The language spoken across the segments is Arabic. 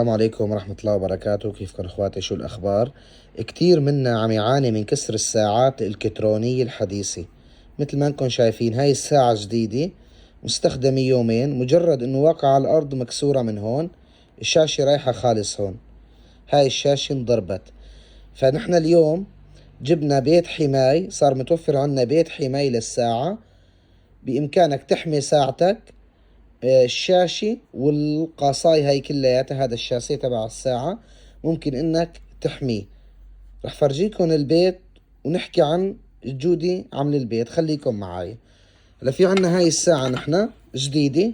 السلام عليكم ورحمة الله وبركاته. كيفكم اخواتي؟ شو الاخبار؟ كتير منا عم يعاني من كسر الساعات الالكترونية الحديثة. مثل ما انكم شايفين، هاي الساعة جديدة مستخدمة يومين، مجرد انه واقعة على الارض مكسورة من هون، الشاشة رايحة خالص هون، هاي الشاشة انضربت. فنحن اليوم جبنا بيت حماية، صار متوفر عنا بيت حماية للساعة. بإمكانك تحمي ساعتك، الشاشة والقاصاي هاي كلياتها، هذا الشاسيه تبع الساعة ممكن انك تحميه. رح فرجيكم البيت ونحكي عن الجودة عمل البيت، خليكم معاي. هلا في عنا هاي الساعة نحن جديدة،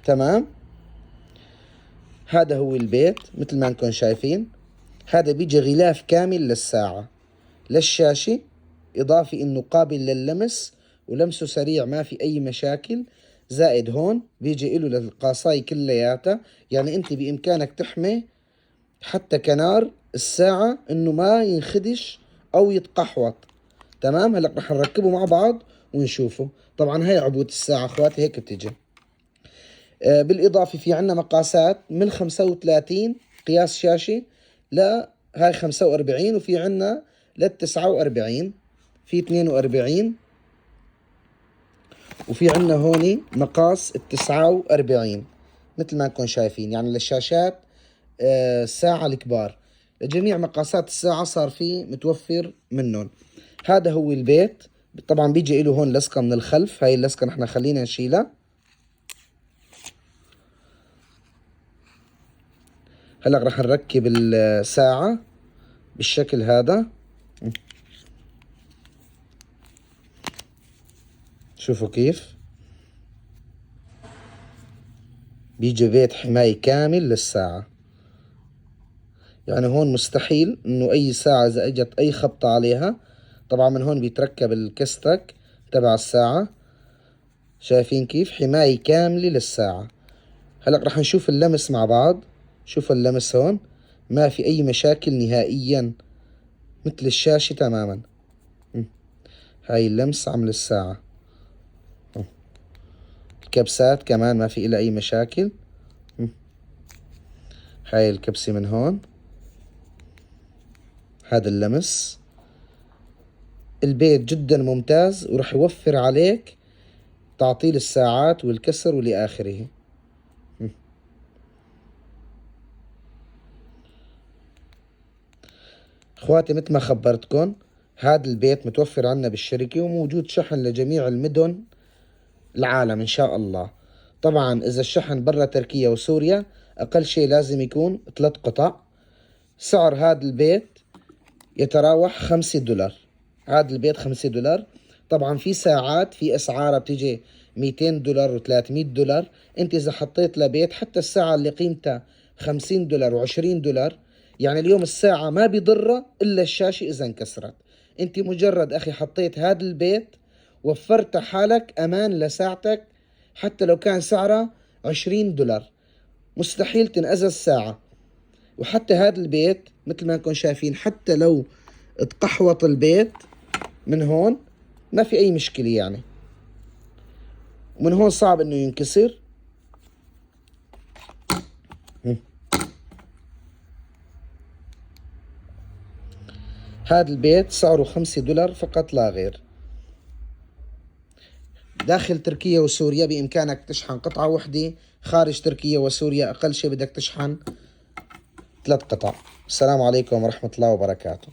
تمام. هذا هو البيت مثل ما انكم شايفين. هذا بيجي غلاف كامل للساعة، للشاشة، إضافي إنه قابل لللمس ولمسه سريع، ما في أي مشاكل. زائد هون بيجي إله للقاصاي كلياتها، يعني أنت بإمكانك تحمي حتى كنار الساعة إنه ما ينخدش أو يتقحوط. تمام. هلا رح نركبه مع بعض ونشوفه. طبعا هاي عبوة الساعة اخواتي، هيك بتجي. بالإضافة في عنا مقاسات من 35 قياس شاشة ل هاي 45، وفي عنا لل 49، في 42، وفي عنا هوني مقاس ال 49 مثل ما انكم شايفين، يعني للشاشات الساعة الكبار. لجميع مقاسات الساعة صار في متوفر منهم. هذا هو البيت. طبعا بيجي له هون لصقة من الخلف، هاي اللصقة نحن خلينا نشيلها. هلا رح نركب الساعة بالشكل هذا. شوفوا كيف بيجي بيت حماية كامل للساعة. يعني هون مستحيل انه اي ساعة اذا اجت اي خبطة عليها. طبعا من هون بيتركب الكستك تبع الساعة. شايفين كيف حماية كاملة للساعة. هلأ رح نشوف اللمس مع بعض. شوف اللمس هون، ما في اي مشاكل نهائيا، مثل الشاشة تماما. هاي اللمس عمل الساعة. الكبسات كمان ما في إلها اي مشاكل. هاي الكبسة من هون، هذا اللمس. البيت جدا ممتاز ورح يوفر عليك تعطيل الساعات والكسر والى اخره. اخواتي مثل ما خبرتكم، هذا البيت متوفر عنا بالشركة وموجود شحن لجميع المدن العالم ان شاء الله. طبعا اذا الشحن برا تركيا وسوريا اقل شيء لازم يكون 3 قطع. سعر هذا البيت يتراوح $5. هذا البيت $5. طبعا في ساعات في اسعارها بتيجي $200 و$300. انت اذا حطيت لبيت حتى الساعة اللي قيمتها $50 و$20، يعني اليوم الساعة ما بيضرها الا الشاشة اذا انكسرت. انت مجرد اخي حطيت هذا البيت وفرت حالك امان لساعتك، حتى لو كان سعرها $20 مستحيل تنأذى الساعة. وحتى هذا البيت مثل ما انكم شايفين، حتى لو اتقحوط البيت من هون ما في اي مشكلة يعني، ومن هون صعب انه ينكسر. هذا البيت سعره $5 فقط لا غير. داخل تركيا وسوريا بإمكانك تشحن قطعة وحدة، خارج تركيا وسوريا أقل شيء بدك تشحن 3 قطع. السلام عليكم ورحمة الله وبركاته.